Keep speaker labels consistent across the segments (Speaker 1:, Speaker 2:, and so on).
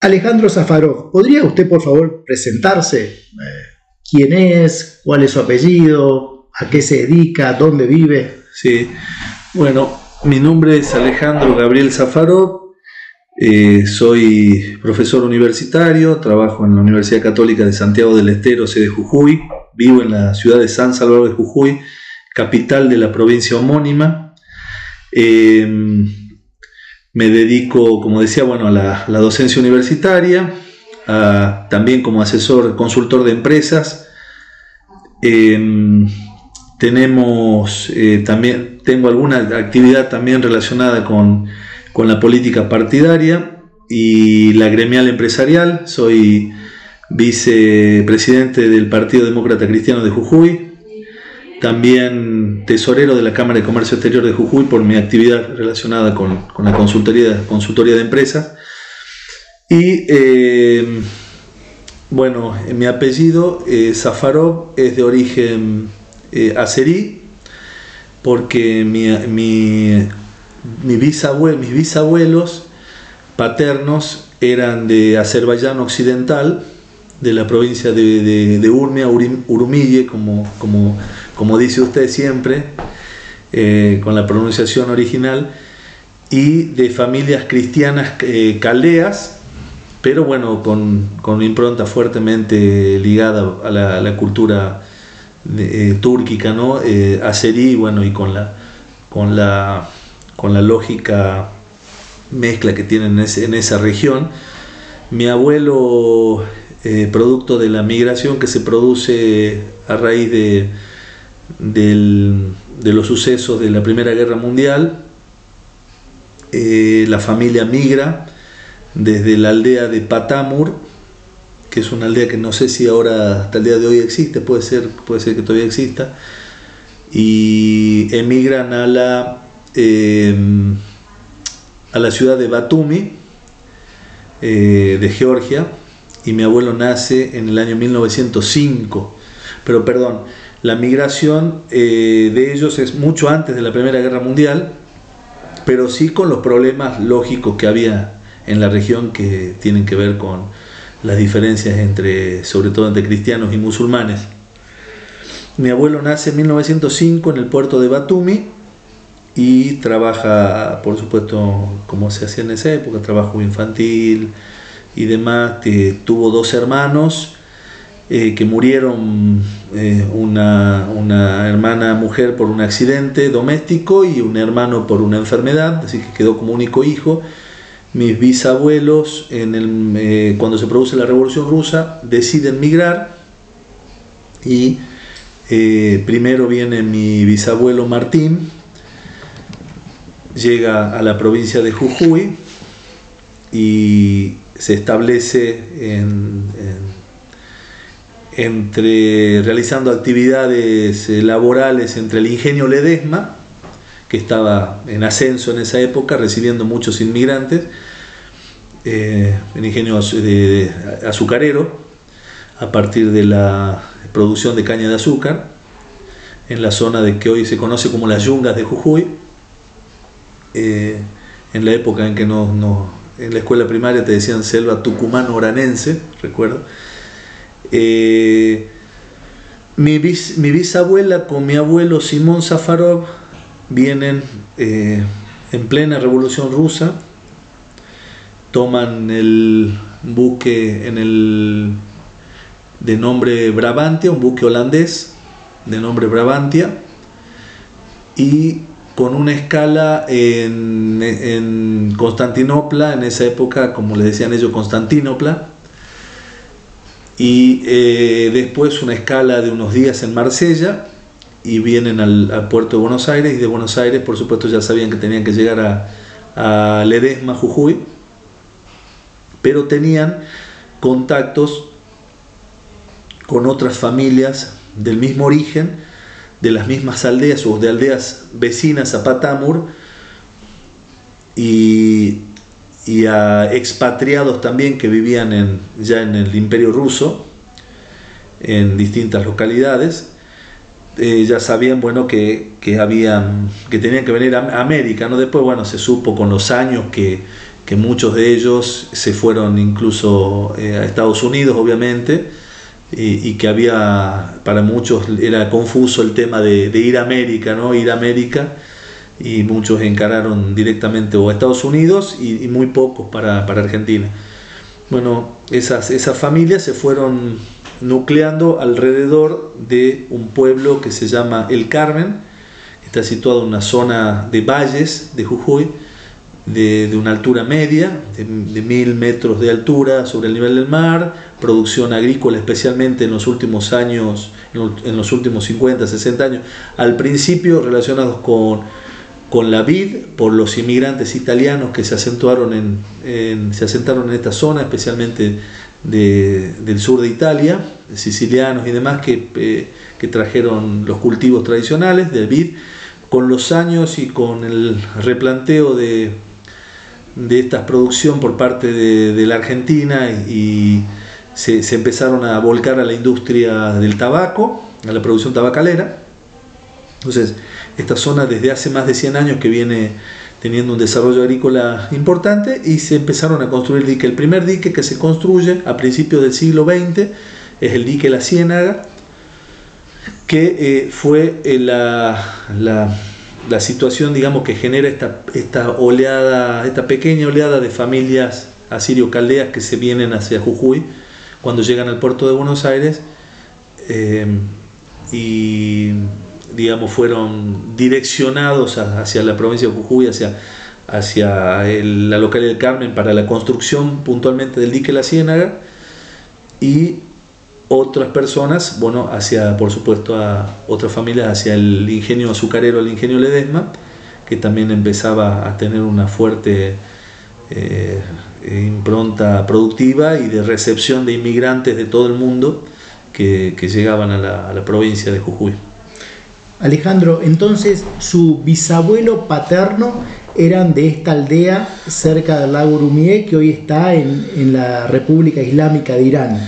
Speaker 1: Alejandro Safarov, ¿podría usted por favor presentarse? ¿Quién es? ¿Cuál es su apellido? ¿A qué se dedica? ¿Dónde vive?
Speaker 2: Sí, bueno, mi nombre es Alejandro Gabriel Safarov, soy profesor universitario, trabajo en la Universidad Católica de Santiago del Estero, sede Jujuy, vivo en la ciudad de San Salvador de Jujuy, capital de la provincia homónima. Me dedico, como decía, bueno, a la docencia universitaria, también como asesor, consultor de empresas. Tengo alguna actividad también relacionada con la política partidaria y la gremial empresarial. Soy vicepresidente del Partido Demócrata Cristiano de Jujuy, también tesorero de la Cámara de Comercio Exterior de Jujuy por mi actividad relacionada con la consultoría de empresas. Y bueno, mi apellido Safarov es de origen azerí, porque mis bisabuelos paternos eran de Azerbaiyán Occidental, de la provincia de Urmia, Urumille, como dice usted siempre, con la pronunciación original, y de familias cristianas caldeas, pero bueno, con impronta fuertemente ligada a la cultura túrquica, ¿no? Azerí, bueno, y con la lógica mezcla que tienen en esa región. Mi abuelo, producto de la migración que se produce a raíz de los sucesos de la Primera Guerra Mundial, la familia migra desde la aldea de Patamur, que es una aldea que no sé si ahora hasta el día de hoy existe, puede ser que todavía exista, y emigran a la ciudad de Batumi, de Georgia, y mi abuelo nace en el año 1905. Pero perdón, la migración de ellos es mucho antes de la Primera Guerra Mundial, pero sí con los problemas lógicos que había en la región, que tienen que ver con las diferencias sobre todo entre cristianos y musulmanes. Mi abuelo nace en 1905 en el puerto de Batumi y trabaja, por supuesto, como se hacía en esa época, trabajo infantil y demás. Tuvo dos hermanos que murieron, una hermana mujer por un accidente doméstico y un hermano por una enfermedad, así que quedó como único hijo. Mis bisabuelos, cuando se produce la Revolución Rusa, deciden migrar, y primero viene mi bisabuelo Martín, llega a la provincia de Jujuy y se establece realizando actividades laborales entre el ingenio Ledesma, que estaba en ascenso en esa época, recibiendo muchos inmigrantes, el ingenio azucarero, a partir de la producción de caña de azúcar, en la zona de que hoy se conoce como las Yungas de Jujuy. En la época en que en la escuela primaria te decían selva tucumano-oranense, recuerdo. Mi bisabuela con mi abuelo Simón Safarov vienen en plena Revolución Rusa, toman el buque de nombre Brabantia, un buque holandés de nombre Brabantia, y con una escala en Constantinopla, en esa época, como le decían ellos, Constantinopla, y después una escala de unos días en Marsella, y vienen al puerto de Buenos Aires, y de Buenos Aires, por supuesto, ya sabían que tenían que llegar a Ledesma, Jujuy, pero tenían contactos con otras familias del mismo origen, de las mismas aldeas o de aldeas vecinas a Patamur, y a expatriados también que vivían ya en el Imperio Ruso, en distintas localidades. Ya sabían, bueno, que tenían que venir a América, ¿no? Después, bueno, se supo con los años que que muchos de ellos se fueron incluso a Estados Unidos, obviamente, y que había, para muchos era confuso el tema de ir a América, ¿no? Ir a América, y muchos encararon directamente o a Estados Unidos y muy pocos para Argentina. Bueno, esas familias se fueron nucleando alrededor de un pueblo que se llama El Carmen, que está situado en una zona de valles de Jujuy, de una altura media, de 1000 metros de altura sobre el nivel del mar, producción agrícola especialmente en los últimos años, en los últimos 50, 60 años, al principio relacionados con la vid, por los inmigrantes italianos que se asentaron en esta zona, especialmente del sur de Italia, sicilianos y demás, que trajeron los cultivos tradicionales de vid. Con los años y con el replanteo de esta producción por parte de la Argentina, y se empezaron a volcar a la industria del tabaco, a la producción tabacalera. Entonces, esta zona desde hace más de 100 años que viene teniendo un desarrollo agrícola importante, y se empezaron a construir diques. El primer dique que se construye a principios del siglo XX es el dique La Ciénaga, que fue la situación, digamos, que genera esta pequeña oleada de familias asirio-caldeas que se vienen hacia Jujuy cuando llegan al puerto de Buenos Aires, y digamos fueron direccionados hacia la provincia de Jujuy, hacia la localidad del Carmen, para la construcción puntualmente del dique La Ciénaga, y otras personas, bueno, por supuesto a otras familias, hacia el ingenio azucarero, el ingenio Ledesma, que también empezaba a tener una fuerte impronta productiva y de recepción de inmigrantes de todo el mundo que llegaban a la provincia de Jujuy.
Speaker 1: Alejandro, entonces su bisabuelo paterno eran de esta aldea cerca del lago Urumie, que hoy está en la República Islámica de Irán.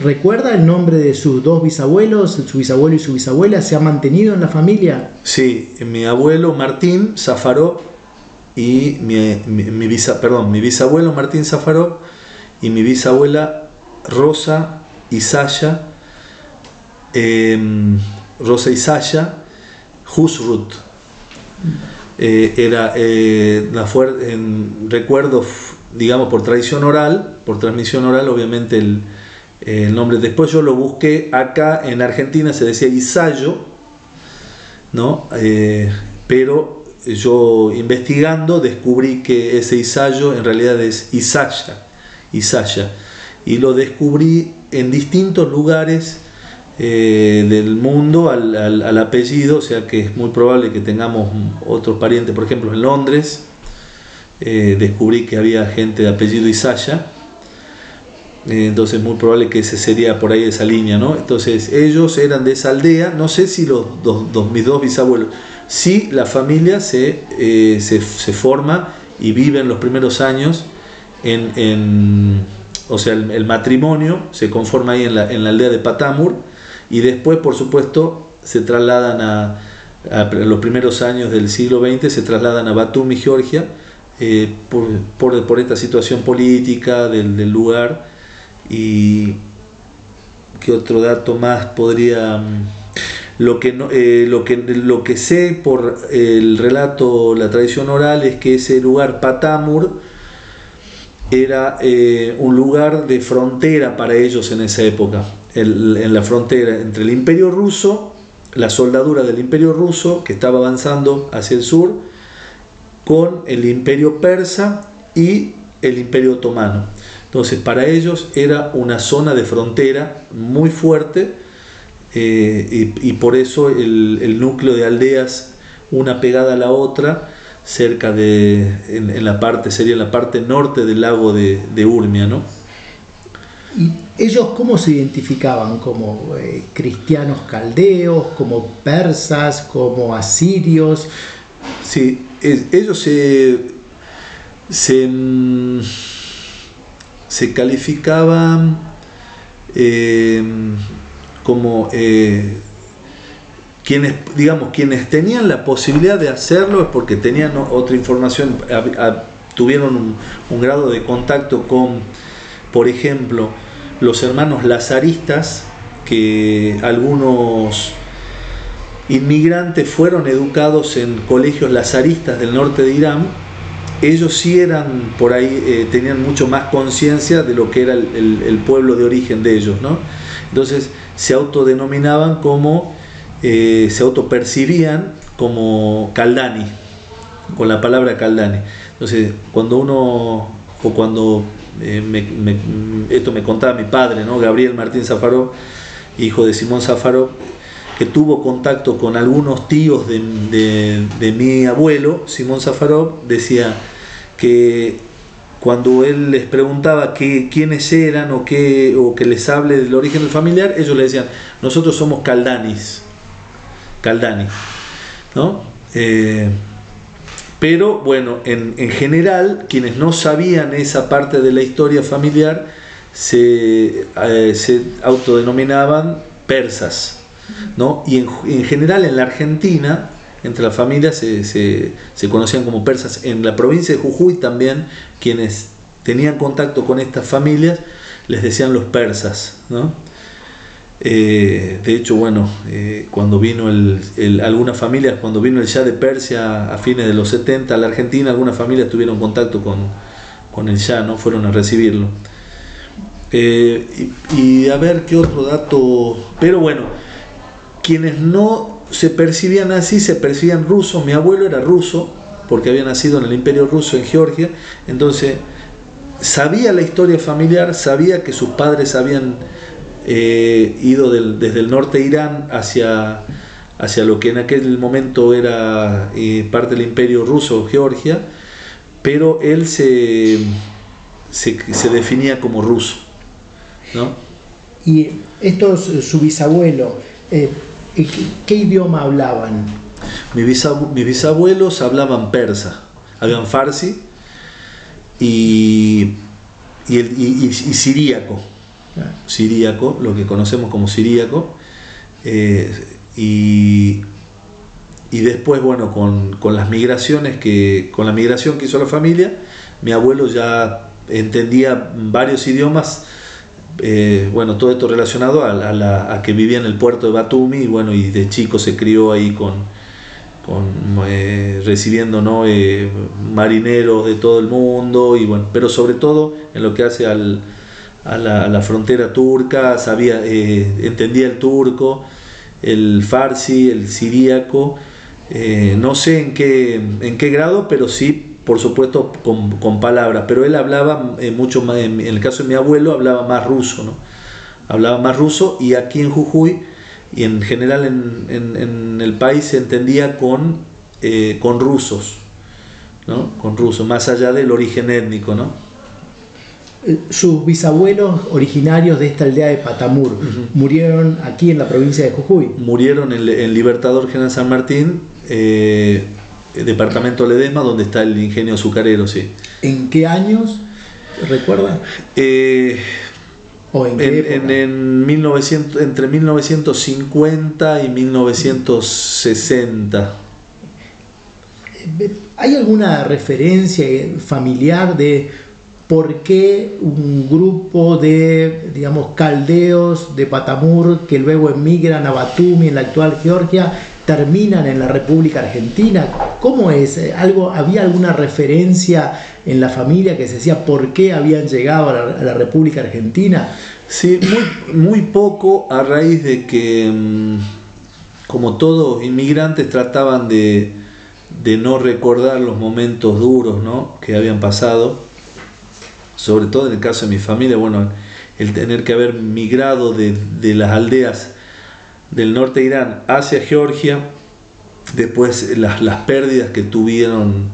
Speaker 1: ¿Recuerda el nombre de sus dos bisabuelos, su bisabuelo y su bisabuela? ¿Se ha mantenido en la familia?
Speaker 2: Sí, mi abuelo Martín Zafarov y mi bisabuelo Martín Zafarov y mi bisabuela Rosa Isaya Husrut. Era recuerdo, digamos, por tradición oral, por transmisión oral, obviamente el nombre. Después yo lo busqué acá en Argentina, se decía Isayo, ¿no? Pero yo investigando descubrí que ese Isayo en realidad es Isaya, y lo descubrí en distintos lugares del mundo al apellido, o sea que es muy probable que tengamos otros parientes. Por ejemplo, en Londres descubrí que había gente de apellido Isaya, entonces es muy probable que ese sería por ahí esa línea, ¿no? Entonces ellos eran de esa aldea. No sé si mis dos bisabuelos, sí, la familia se forma y vive en los primeros años o sea, el matrimonio se conforma ahí en la aldea de Patamur, y después, por supuesto, se trasladan en los primeros años del siglo XX, se trasladan a Batumi, Georgia, por esta situación política del lugar. Y ¿qué otro dato más podría? Lo que sé por el relato, la tradición oral, es que ese lugar, Patamur, era un lugar de frontera para ellos en esa época, en la frontera entre el Imperio Ruso, la soldadura del Imperio Ruso que estaba avanzando hacia el sur, con el Imperio Persa y el Imperio Otomano. Entonces, para ellos era una zona de frontera muy fuerte, y por eso el núcleo de aldeas, una pegada a la otra, cerca sería la parte norte del lago de Urmia, ¿no?
Speaker 1: ¿Y ellos cómo se identificaban? ¿Como cristianos caldeos, como persas, como asirios?
Speaker 2: Sí, ellos se calificaban como quienes tenían la posibilidad de hacerlo, es porque tenían otra información. tuvieron un grado de contacto con, por ejemplo, los hermanos lazaristas, que algunos inmigrantes fueron educados en colegios lazaristas del norte de Irán. Ellos sí eran por ahí, tenían mucho más conciencia de lo que era el pueblo de origen de ellos, ¿no? Entonces se autodenominaban como, se autopercibían como Caldani, con la palabra Caldani. Entonces cuando uno, o cuando esto me contaba mi padre, ¿no? Gabriel Martín Safarov, hijo de Simón Safarov, que tuvo contacto con algunos tíos de mi abuelo, Simón Safarov, decía que cuando él les preguntaba quiénes eran o que les hable del origen del familiar, ellos le decían: nosotros somos Caldani, ¿no? Pero bueno, en general, quienes no sabían esa parte de la historia familiar se autodenominaban persas, ¿no? Y en general en la Argentina, entre las familias se conocían como persas. En la provincia de Jujuy también, quienes tenían contacto con estas familias les decían los persas, ¿no? De hecho, bueno, cuando vino algunas familias, cuando vino el Shah de Persia a fines de los 70 a la Argentina, algunas familias tuvieron contacto con el Shah, ¿no? Fueron a recibirlo. Y a ver qué otro dato. Pero bueno, quienes no se percibían así, se percibían rusos. Mi abuelo era ruso porque había nacido en el Imperio Ruso en Georgia, entonces sabía la historia familiar, sabía que sus padres habían ido desde el norte de Irán hacia lo que en aquel momento era parte del Imperio Ruso, Georgia, pero él se definía como ruso, ¿no?
Speaker 1: Y estos, su bisabuelo, ¿qué idioma hablaban?
Speaker 2: Mis bisabuelos hablaban persa, hablaban farsi y siríaco. Siríaco, lo que conocemos como siríaco, y después, bueno, con las migraciones con la migración que hizo la familia, mi abuelo ya entendía varios idiomas, bueno, todo esto relacionado a que vivía en el puerto de Batumi, y bueno, y de chico se crió ahí recibiendo, ¿no? Marineros de todo el mundo, y bueno, pero sobre todo en lo que hace a la frontera turca, entendía el turco, el farsi, el siríaco, no sé en qué grado, pero sí, por supuesto, con palabras. Pero él hablaba mucho más, en el caso de mi abuelo, hablaba más ruso, ¿no? Hablaba más ruso, y aquí en Jujuy y en general en el país se entendía con rusos, ¿no? Con rusos, más allá del origen étnico, ¿no?
Speaker 1: Sus bisabuelos originarios de esta aldea de Patamur murieron aquí en la provincia de Jujuy.
Speaker 2: Murieron en Libertador General San Martín, departamento Ledesma, donde está el ingenio azucarero, sí.
Speaker 1: ¿En qué años? ¿Recuerdan? ¿O en qué época?
Speaker 2: Entre 1950 y 1960.
Speaker 1: ¿Hay alguna referencia familiar de por qué un grupo de, digamos, caldeos de Patamur que luego emigran a Batumi, en la actual Georgia, terminan en la República Argentina? ¿Cómo es? ¿Había alguna referencia en la familia que se decía por qué habían llegado a la República Argentina?
Speaker 2: Sí, muy poco, a raíz de que, como todos inmigrantes, trataban de no recordar los momentos duros, ¿no?, que habían pasado. Sobre todo en el caso de mi familia, bueno, el tener que haber migrado de las aldeas del norte de Irán hacia Georgia, después las pérdidas que tuvieron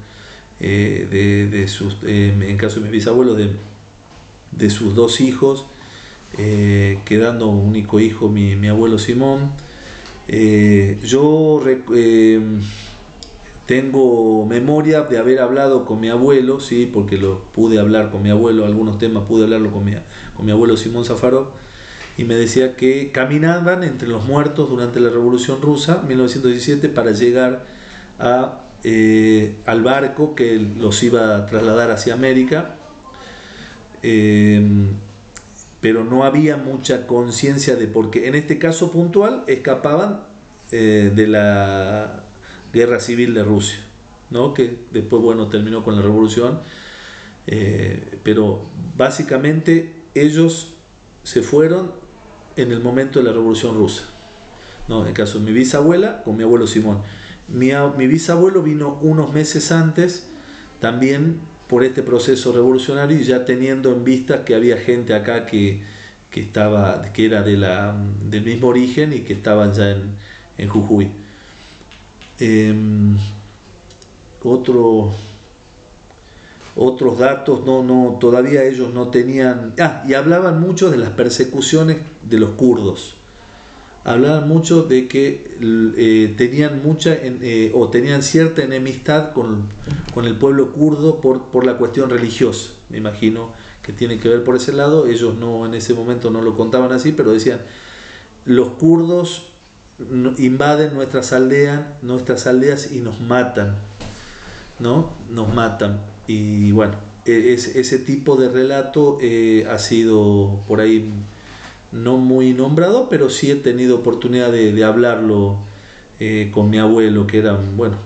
Speaker 2: en el caso de mis bisabuelos, de sus dos hijos, quedando un único hijo, mi abuelo Simón. Yo tengo memoria de haber hablado con mi abuelo, sí, porque pude hablar con mi abuelo, algunos temas pude hablarlo con mi abuelo Simón Safarov, y me decía que caminaban entre los muertos durante la Revolución Rusa, 1917, para llegar a al barco que los iba a trasladar hacia América, pero no había mucha conciencia de por qué. En este caso puntual escapaban de la guerra civil de Rusia, ¿no? Que después, bueno, terminó con la revolución, pero básicamente ellos se fueron en el momento de la revolución rusa, ¿no? En el caso de mi bisabuela con mi abuelo Simón. Mi bisabuelo vino unos meses antes, también por este proceso revolucionario, y ya teniendo en vista que había gente acá que era del mismo origen y que estaban ya en Jujuy. Otros datos, todavía ellos no tenían. Y hablaban mucho de las persecuciones de los kurdos. Hablaban mucho de que tenían cierta enemistad con el pueblo kurdo por la cuestión religiosa. Me imagino que tiene que ver por ese lado. Ellos en ese momento no lo contaban así, pero decían: los kurdos invaden nuestras aldeas y nos matan, ¿no? Nos matan. Y bueno, ese tipo de relato ha sido por ahí no muy nombrado, pero sí he tenido oportunidad de hablarlo con mi abuelo, que era, bueno,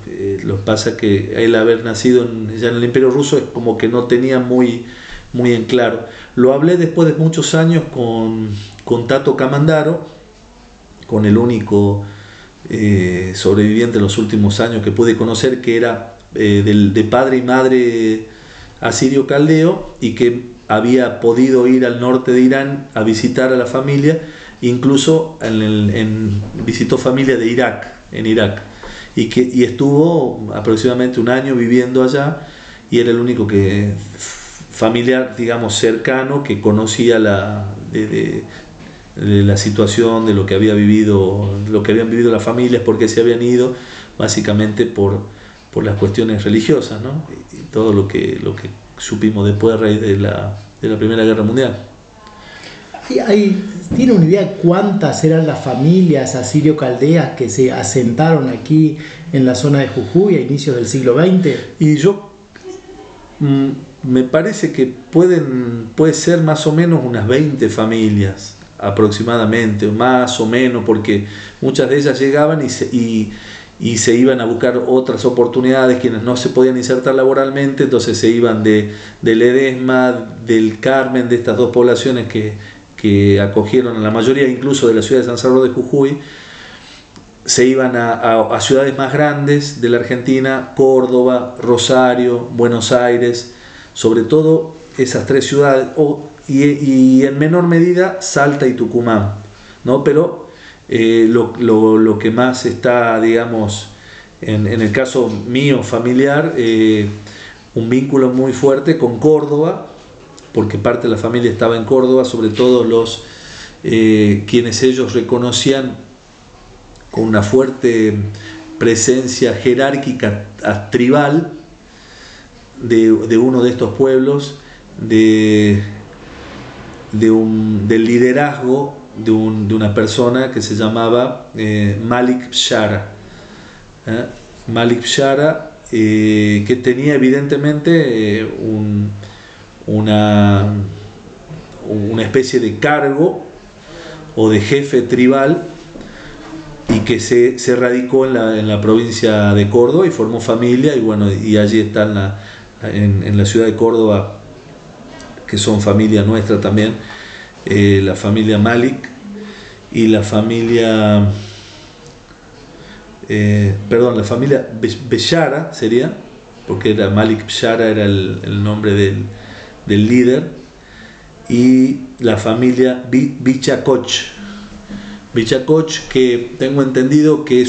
Speaker 2: lo que pasa que él haber nacido ya en el Imperio Ruso es como que no tenía muy en claro. Lo hablé después de muchos años con Tato Camandaro, con el único sobreviviente en los últimos años que pude conocer, que era de padre y madre asirio caldeo, y que había podido ir al norte de Irán a visitar a la familia, incluso visitó familia de Irak, en Irak, y estuvo aproximadamente un año viviendo allá, y era el único familiar, digamos, cercano, que conocía de la situación, de lo que habían vivido las familias, porque se habían ido básicamente por las cuestiones religiosas, ¿no? Y todo lo que supimos después a raíz de la Primera Guerra Mundial.
Speaker 1: ¿Tiene una idea cuántas eran las familias asirio-caldeas que se asentaron aquí en la zona de Jujuy a inicios del siglo XX?
Speaker 2: Y me parece que puede ser más o menos unas 20 familias aproximadamente, más o menos, porque muchas de ellas llegaban y se iban a buscar otras oportunidades, quienes no se podían insertar laboralmente, entonces se iban de Ledesma, del Carmen, de estas dos poblaciones que acogieron a la mayoría, incluso de la ciudad de San Salvador de Jujuy, se iban a ciudades más grandes de la Argentina: Córdoba, Rosario, Buenos Aires, sobre todo esas tres ciudades, y en menor medida Salta y Tucumán, ¿no? Pero lo que más está, digamos, en el caso mío familiar, un vínculo muy fuerte con Córdoba, porque parte de la familia estaba en Córdoba, sobre todo quienes ellos reconocían con una fuerte presencia jerárquica tribal de uno de estos pueblos, del liderazgo de una persona que se llamaba Malik Bshara. Malik Bshara, que tenía evidentemente una especie de cargo o de jefe tribal, y que se radicó en la provincia de Córdoba y formó familia, y bueno, y allí está en la ciudad de Córdoba, que son familia nuestra también, la familia Malik y la familia la familia Beshara sería, porque era Malik Bshara, era el nombre del líder, y la familia Bichacoch, que tengo entendido que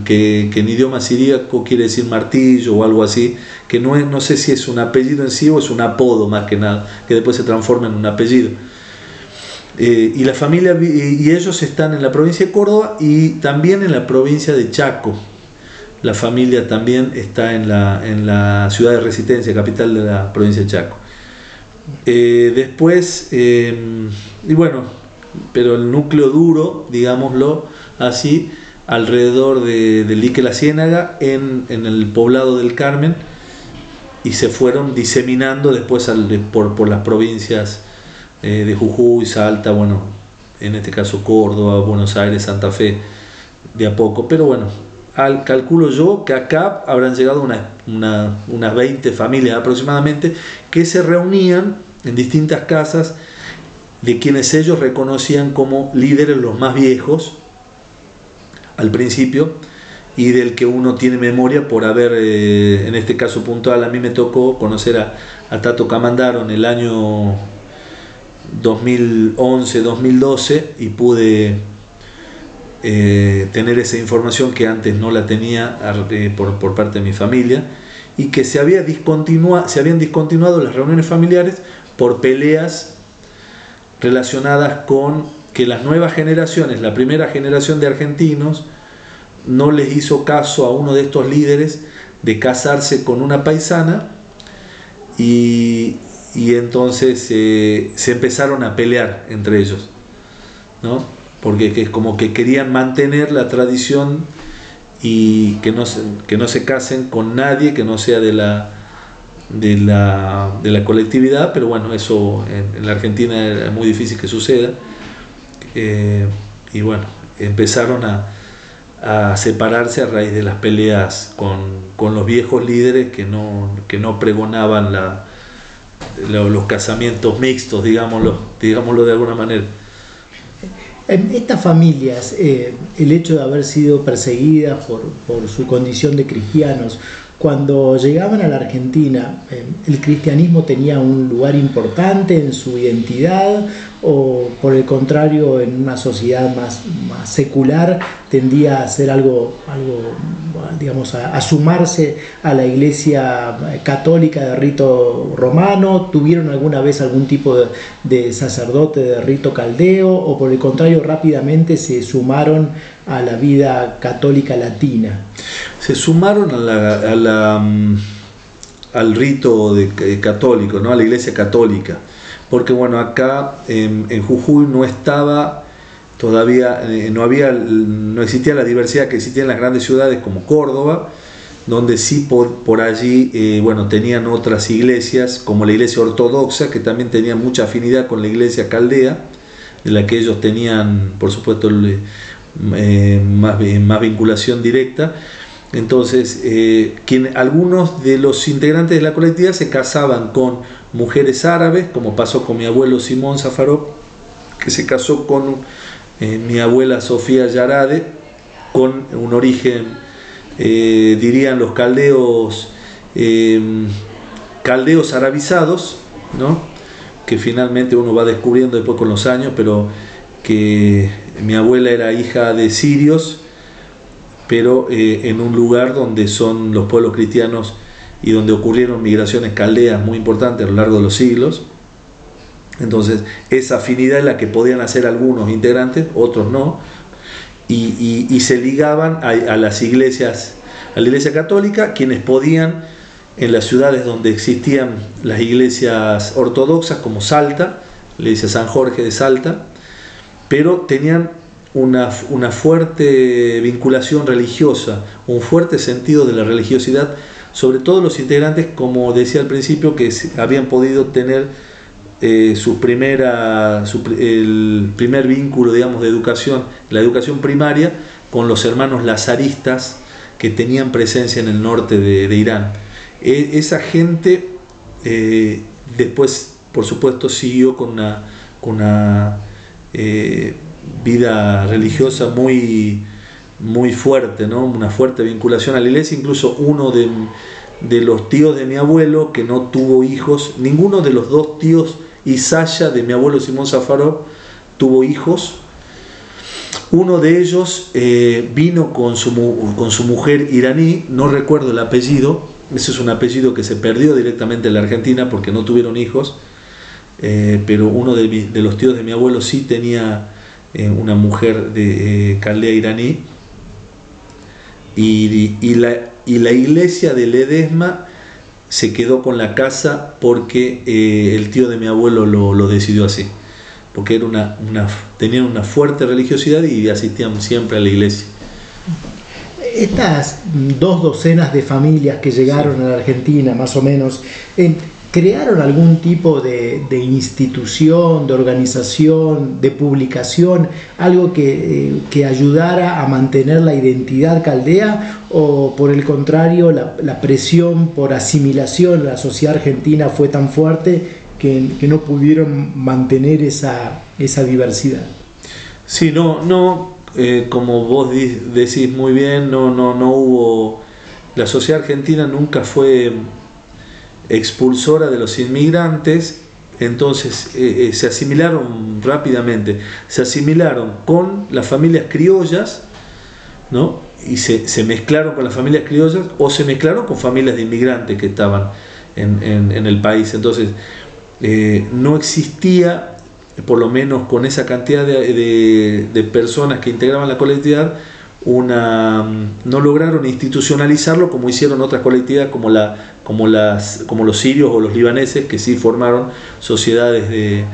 Speaker 2: que en idioma siríaco quiere decir martillo o algo así, que no sé si es un apellido en sí o es un apodo más que nada, que después se transforma en un apellido. Y la familia y ellos están en la provincia de Córdoba y también en la provincia de Chaco. La familia también está en la ciudad de Resistencia, capital de la provincia de Chaco. Después, y bueno, pero el núcleo duro, digámoslo así, alrededor del dique La Ciénaga en el poblado del Carmen, y se fueron diseminando después por las provincias de Jujuy, Salta, bueno, en este caso Córdoba, Buenos Aires, Santa Fe, de a poco. Pero bueno, calculo yo que acá habrán llegado unas 20 familias aproximadamente, que se reunían en distintas casas de quienes ellos reconocían como líderes los más viejos al principio, y del que uno tiene memoria por haber, en este caso puntual, a mí me tocó conocer a Tato Camandaro en el año 2011-2012, y pude tener esa información que antes no la tenía por parte de mi familia, y que se habían discontinuado las reuniones familiares por peleas relacionadas con que las nuevas generaciones, la primera generación de argentinos, no les hizo caso a uno de estos líderes de casarse con una paisana, y entonces se empezaron a pelear entre ellos, ¿no? Porque es como que querían mantener la tradición y que no se casen con nadie que no sea de la colectividad. Pero bueno, eso en la Argentina es muy difícil que suceda, y bueno, empezaron a separarse a raíz de las peleas con los viejos líderes que no pregonaban los casamientos mixtos, digámoslo de alguna manera.
Speaker 1: En estas familias, el hecho de haber sido perseguidas por su condición de cristianos, cuando llegaban a la Argentina, ¿el cristianismo tenía un lugar importante en su identidad, o por el contrario, en una sociedad más secular tendía a ser algo digamos, a sumarse a la Iglesia católica de rito romano? ¿Tuvieron alguna vez algún tipo de sacerdote de rito caldeo, o por el contrario rápidamente se sumaron a la vida católica latina?
Speaker 2: Se sumaron al rito católico, ¿no? A la Iglesia católica, porque bueno, acá en Jujuy no estaba todavía, no existía la diversidad que existía en las grandes ciudades como Córdoba, donde sí por allí bueno, tenían otras iglesias, como la iglesia ortodoxa, que también tenía mucha afinidad con la iglesia caldea, de la que ellos tenían, por supuesto, más vinculación directa. Entonces, algunos de los integrantes de la colectividad se casaban con mujeres árabes, como pasó con mi abuelo Simón Zafarov, que se casó con mi abuela Sofía Yarade, con un origen, dirían los caldeos arabizados, ¿no? Que finalmente uno va descubriendo después con los años, pero que mi abuela era hija de sirios, pero en un lugar donde son los pueblos cristianos y donde ocurrieron migraciones caldeas muy importantes a lo largo de los siglos. Entonces esa afinidad es la que podían hacer algunos integrantes, otros no, y se ligaban a las iglesias, a la iglesia católica, quienes podían, en las ciudades donde existían las iglesias ortodoxas, como Salta, la iglesia San Jorge de Salta, pero tenían una fuerte vinculación religiosa, un fuerte sentido de la religiosidad, sobre todo los integrantes, como decía al principio, que habían podido tener el primer vínculo, digamos, de educación, la educación primaria, con los hermanos lazaristas que tenían presencia en el norte de Irán. Esa gente después, por supuesto, siguió con una vida religiosa muy fuerte, ¿no? Una fuerte vinculación a la iglesia. Incluso uno de los tíos de mi abuelo, que no tuvo hijos, ninguno de los dos tíos Isaya de mi abuelo Simón Zafarov tuvo hijos. Uno de ellos vino con su mujer iraní, no recuerdo el apellido, ese es un apellido que se perdió directamente en la Argentina porque no tuvieron hijos, pero uno de los tíos de mi abuelo sí tenía una mujer de caldea iraní, y la iglesia de Ledesma se quedó con la casa porque el tío de mi abuelo lo decidió así, porque tenían una fuerte religiosidad y asistían siempre a la iglesia.
Speaker 1: Estas 2 docenas de familias que llegaron a la Argentina, más o menos, ¿crearon algún tipo de institución, de organización, de publicación, algo que ayudara a mantener la identidad caldea? ¿O por el contrario, la presión por asimilación en la sociedad argentina fue tan fuerte que no pudieron mantener esa diversidad?
Speaker 2: Sí, como vos decís muy bien, no hubo... La sociedad argentina nunca fue expulsora de los inmigrantes, entonces se asimilaron rápidamente, se asimilaron con las familias criollas, ¿no? Y se mezclaron con las familias criollas o se mezclaron con familias de inmigrantes que estaban en el país. Entonces no existía, por lo menos con esa cantidad de personas que integraban la colectividad, no lograron institucionalizarlo como hicieron otras colectividades como los sirios o los libaneses, que sí formaron sociedades de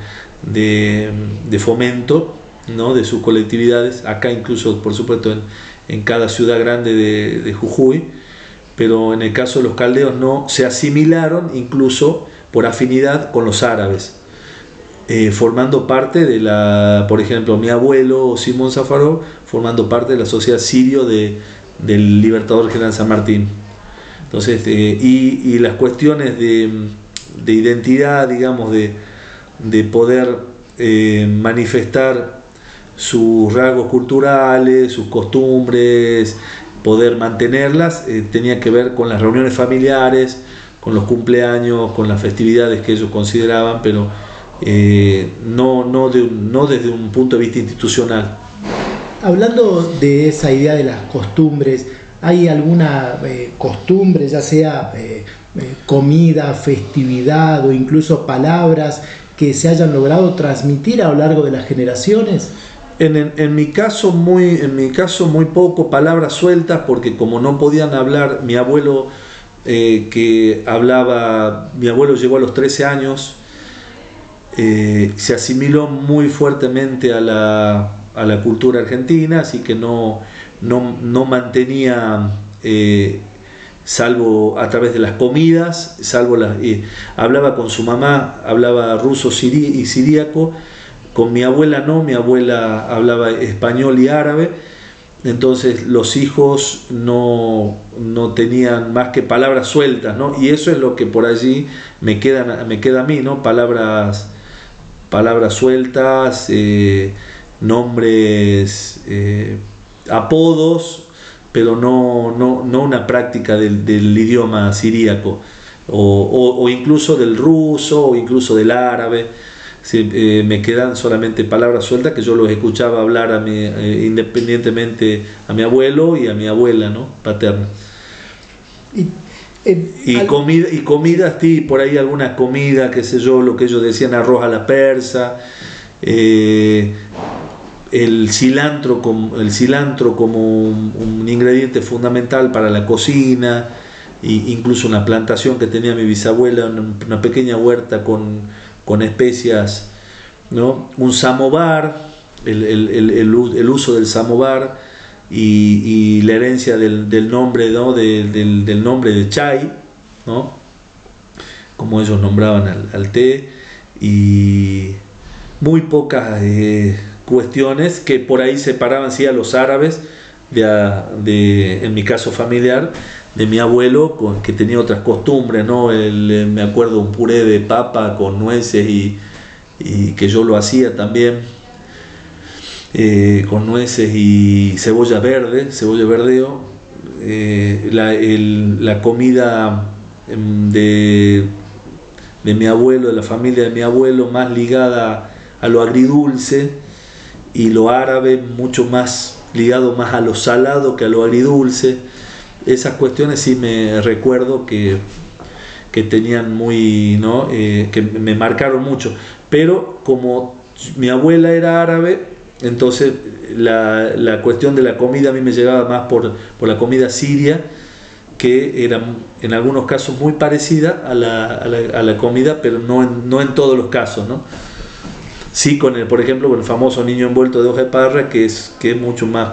Speaker 2: fomento, ¿no? De sus colectividades, acá incluso por supuesto en cada ciudad grande de Jujuy, pero en el caso de los caldeos no, se asimilaron incluso por afinidad con los árabes, formando parte por ejemplo, mi abuelo Simón Sáfaro formando parte de la sociedad sirio del Libertador General San Martín. Entonces, y las cuestiones de identidad, digamos, de poder manifestar sus rasgos culturales, sus costumbres, poder mantenerlas, tenía que ver con las reuniones familiares, con los cumpleaños, con las festividades que ellos consideraban, pero no desde un punto de vista institucional.
Speaker 1: Hablando de esa idea de las costumbres, ¿hay alguna costumbre, ya sea comida, festividad o incluso palabras que se hayan logrado transmitir a lo largo de las generaciones?
Speaker 2: En mi caso muy poco, palabras sueltas, porque como no podían hablar, mi abuelo llegó a los 13 años, se asimiló muy fuertemente a la cultura argentina, así que no mantenía, salvo a través de las comidas, hablaba con su mamá, hablaba ruso y siríaco. Con mi abuela no, mi abuela hablaba español y árabe, entonces los hijos no tenían más que palabras sueltas, ¿no? Y eso es lo que por allí me queda a mí, ¿no? Palabras sueltas, nombres, apodos, pero no una práctica del idioma siríaco o incluso del ruso o incluso del árabe. Sí, me quedan solamente palabras sueltas que yo los escuchaba hablar independientemente a mi abuelo y a mi abuela, ¿no? Paterna. Y comidas, sí, por ahí alguna comida, qué sé yo, lo que ellos decían, arroz a la persa, el cilantro como un ingrediente fundamental para la cocina, e incluso una plantación que tenía mi bisabuela, una pequeña huerta con especias, ¿no? Un samovar, el uso del samovar y la herencia del nombre, ¿no? del nombre de chai, ¿no? Como ellos nombraban al té, y muy pocas cuestiones que por ahí separaban, sí, a los árabes en mi caso familiar, de mi abuelo, que tenía otras costumbres, ¿no? Me acuerdo un puré de papa con nueces y que yo lo hacía también, con nueces y cebolla verdeo. La comida de mi abuelo, de la familia de mi abuelo, más ligada a lo agridulce, y lo árabe mucho más ligado más a lo salado que a lo agridulce. Esas cuestiones sí me recuerdo que tenían muy, ¿no? Que me marcaron mucho, pero como mi abuela era árabe, entonces la cuestión de la comida a mí me llegaba más por la comida siria, que era en algunos casos muy parecida a la comida, pero no en todos los casos, ¿no? Sí, por ejemplo, con el famoso niño envuelto de hoja de parra, que es mucho más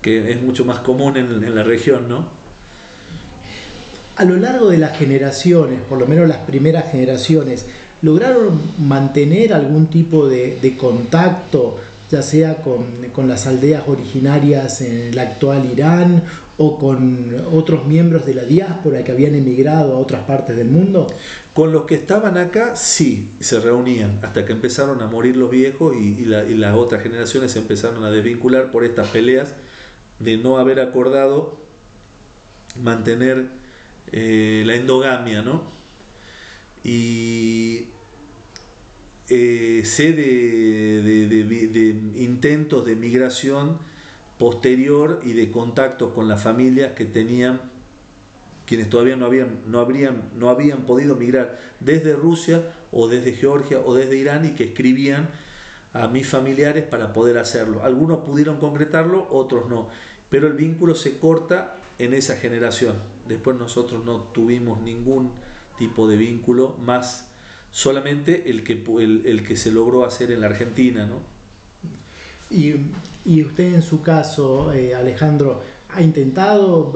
Speaker 2: que es mucho más común en la región, ¿no?
Speaker 1: A lo largo de las generaciones, por lo menos las primeras generaciones, ¿lograron mantener algún tipo de contacto, ya sea con las aldeas originarias en el actual Irán o con otros miembros de la diáspora que habían emigrado a otras partes del mundo?
Speaker 2: Con los que estaban acá, sí, se reunían, hasta que empezaron a morir los viejos y las otras generaciones se empezaron a desvincular por estas peleas de no haber acordado mantener la endogamia, ¿no? Y sé de intentos de migración posterior y de contactos con las familias que tenían quienes todavía no habían podido migrar desde Rusia o desde Georgia o desde Irán, y que escribían a mis familiares para poder hacerlo. Algunos pudieron concretarlo, otros no, pero el vínculo se corta en esa generación. Después nosotros no tuvimos ningún tipo de vínculo, más solamente el que se logró hacer en la Argentina, ¿no?
Speaker 1: Y usted en su caso, Alejandro, ¿ha intentado,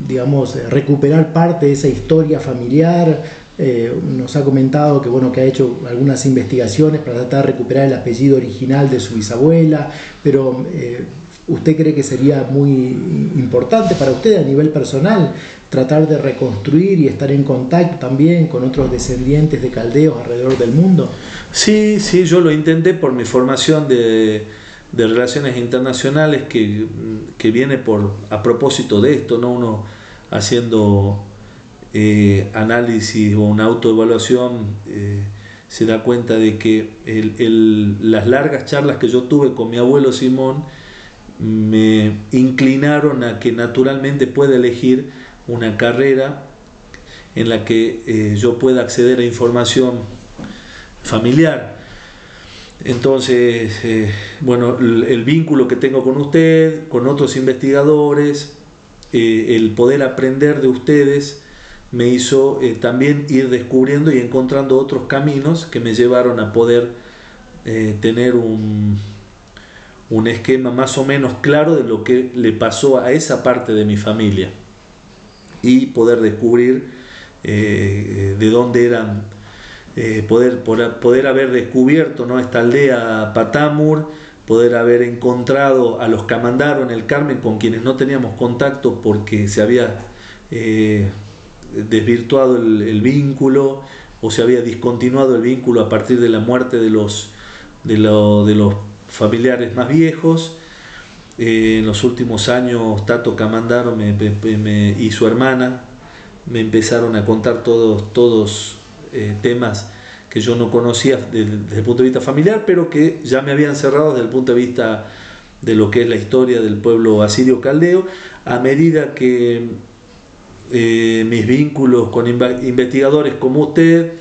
Speaker 1: digamos, recuperar parte de esa historia familiar? Nos ha comentado que, bueno, que ha hecho algunas investigaciones para tratar de recuperar el apellido original de su bisabuela, pero ¿usted cree que sería muy importante para usted a nivel personal tratar de reconstruir y estar en contacto también con otros descendientes de caldeos alrededor del mundo?
Speaker 2: Sí, yo lo intenté por mi formación de relaciones internacionales que viene a propósito de esto, ¿no? Uno haciendo análisis o una autoevaluación se da cuenta de que las largas charlas que yo tuve con mi abuelo Simón me inclinaron a que naturalmente pueda elegir una carrera en la que yo pueda acceder a información familiar. Entonces, bueno, el vínculo que tengo con usted, con otros investigadores, el poder aprender de ustedes, me hizo también ir descubriendo y encontrando otros caminos que me llevaron a poder tener un esquema más o menos claro de lo que le pasó a esa parte de mi familia y poder descubrir de dónde eran. Poder haber descubierto, ¿no?, esta aldea Patamur, poder haber encontrado a los que mandaron el Carmen, con quienes no teníamos contacto porque se había desvirtuado el vínculo o se había discontinuado el vínculo a partir de la muerte de los familiares más viejos. En los últimos años Tato Camandaro y su hermana me empezaron a contar todos temas que yo no conocía desde el punto de vista familiar, pero que ya me habían cerrado desde el punto de vista de lo que es la historia del pueblo asirio caldeo. A medida que mis vínculos con investigadores como usted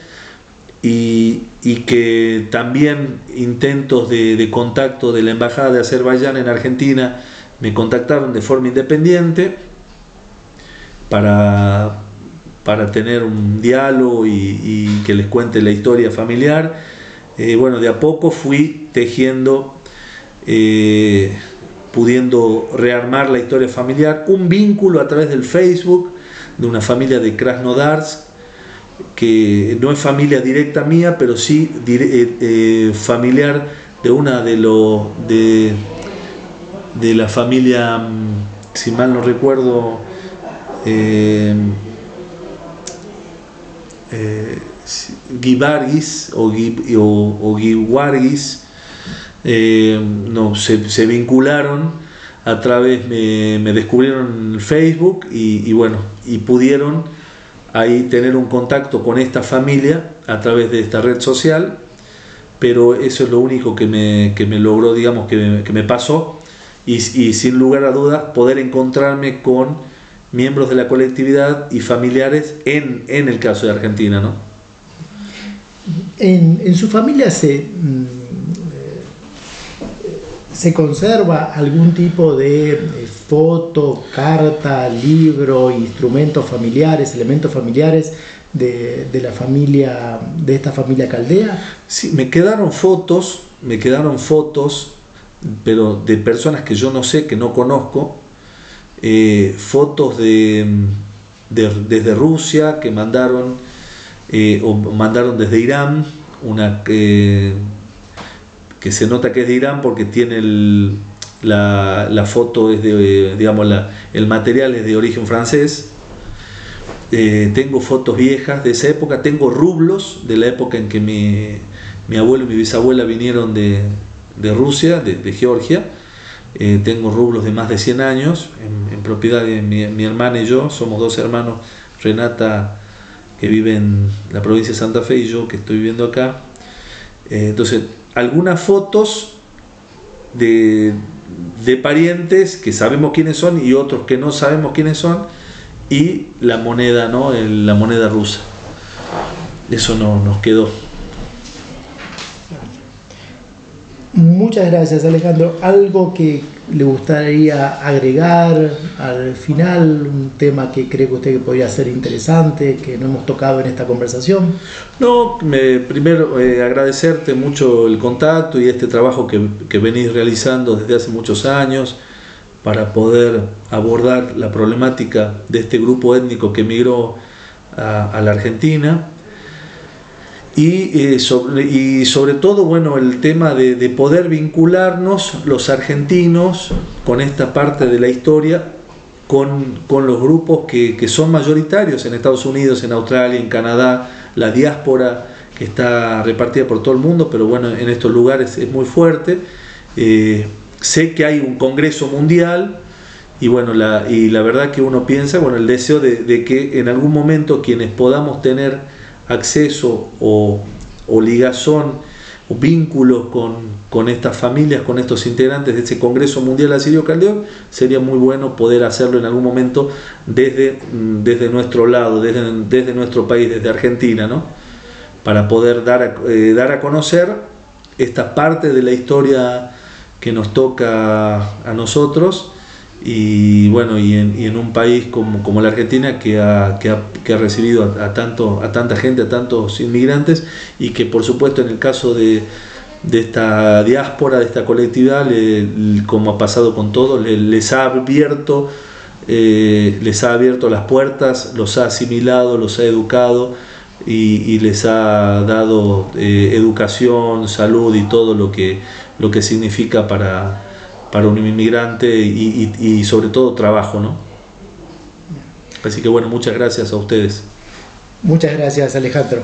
Speaker 2: y que también intentos de contacto de la Embajada de Azerbaiyán en Argentina me contactaron de forma independiente para tener un diálogo y que les cuente la historia familiar. Bueno, de a poco fui tejiendo, pudiendo rearmar la historia familiar, un vínculo a través del Facebook de una familia de Krasnodarsk, que no es familia directa mía, pero sí familiar de una de la familia, si mal no recuerdo, Givargis o Givargis, no, se vincularon a través, me descubrieron en Facebook y bueno, y pudieron ahí tener un contacto con esta familia a través de esta red social, pero eso es lo único que me logró, digamos, que me pasó, y sin lugar a dudas poder encontrarme con miembros de la colectividad y familiares en el caso de Argentina, ¿no?
Speaker 1: En su familia se conserva algún tipo de foto, carta, libro, instrumentos familiares, elementos familiares de la familia, de esta familia caldea.
Speaker 2: Sí, me quedaron fotos, pero de personas que yo no sé, que no conozco, fotos desde Rusia que mandaron, o mandaron desde Irán, una que se nota que es de Irán porque tiene la foto es de, digamos, el material es de origen francés. Tengo fotos viejas de esa época, tengo rublos de la época en que mi abuelo y mi bisabuela vinieron de Rusia, de Georgia. Tengo rublos de más de 100 años, en propiedad de mi hermana y yo. Somos dos hermanos, Renata, que vive en la provincia de Santa Fe, y yo, que estoy viviendo acá. Entonces, algunas fotos de parientes que sabemos quiénes son y otros que no sabemos quiénes son, y la moneda, ¿no? La moneda rusa. Eso no nos quedó.
Speaker 1: Muchas gracias, Alejandro. ¿Algo que le gustaría agregar al final? ¿Un tema que cree que usted que podría ser interesante, que no hemos tocado en esta conversación?
Speaker 2: No, primero agradecerte mucho el contacto y este trabajo que venís realizando desde hace muchos años para poder abordar la problemática de este grupo étnico que emigró a la Argentina. Y sobre todo, bueno, el tema de poder vincularnos los argentinos con esta parte de la historia, con los grupos que son mayoritarios en Estados Unidos, en Australia, en Canadá, la diáspora que está repartida por todo el mundo, pero bueno, en estos lugares es muy fuerte. Sé que hay un congreso mundial y bueno, la verdad que uno piensa, bueno, el deseo de que en algún momento quienes podamos tener acceso o ligazón o vínculos con estas familias, con estos integrantes de ese Congreso Mundial Asirio Caldeón, sería muy bueno poder hacerlo en algún momento desde nuestro lado, desde nuestro país, desde Argentina, ¿no? Para poder dar a conocer esta parte de la historia que nos toca a nosotros. Y bueno, y en un país como la Argentina, que ha recibido a tanta gente, a tantos inmigrantes, y que por supuesto en el caso de esta diáspora, de esta colectividad, como ha pasado con todos, les ha abierto las puertas, los ha asimilado, los ha educado y les ha dado educación, salud y todo lo que significa para un inmigrante y sobre todo trabajo, ¿no? Así que bueno, muchas gracias a ustedes.
Speaker 1: Muchas gracias, Alejandro.